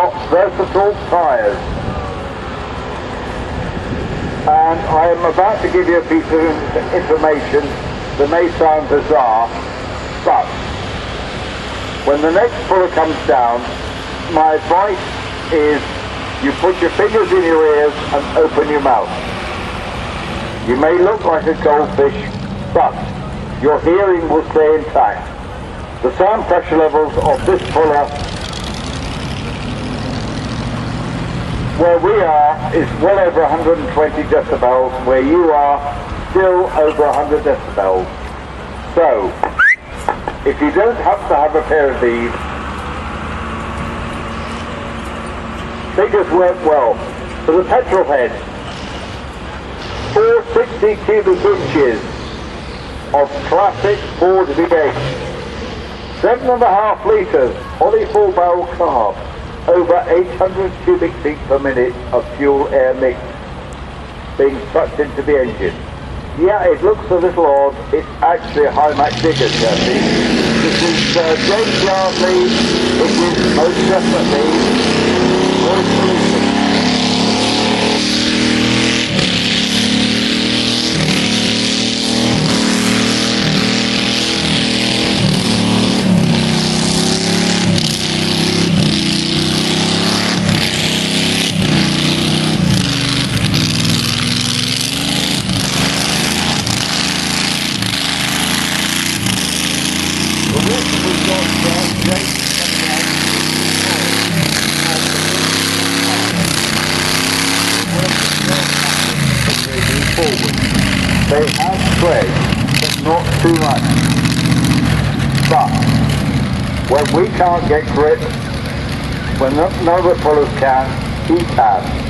got versatile tyres. And I am about to give you a piece of information that may sound bizarre, but when the next puller comes down, my advice is you put your fingers in your ears and open your mouth. You may look like a goldfish, but your hearing will stay intact. The sound pressure levels of this puller where we are is well over 120 decibels, where you are still over 100 decibels. So, if you don't happen to have a pair of these, figures work well. For the petrol head, 460 cubic inches of classic Ford V8, 7.5 litres Holly 4-barrel carb, over 800 cubic feet per minute of fuel-air mix being sucked into the engine. Yeah, it looks a little odd. It's actually a high-max digger, Jesse. This is James Yardley. It is most definitely Noise Polution. They have tread, but not too much. But when we can't get grip, when none of the pullers can, he can.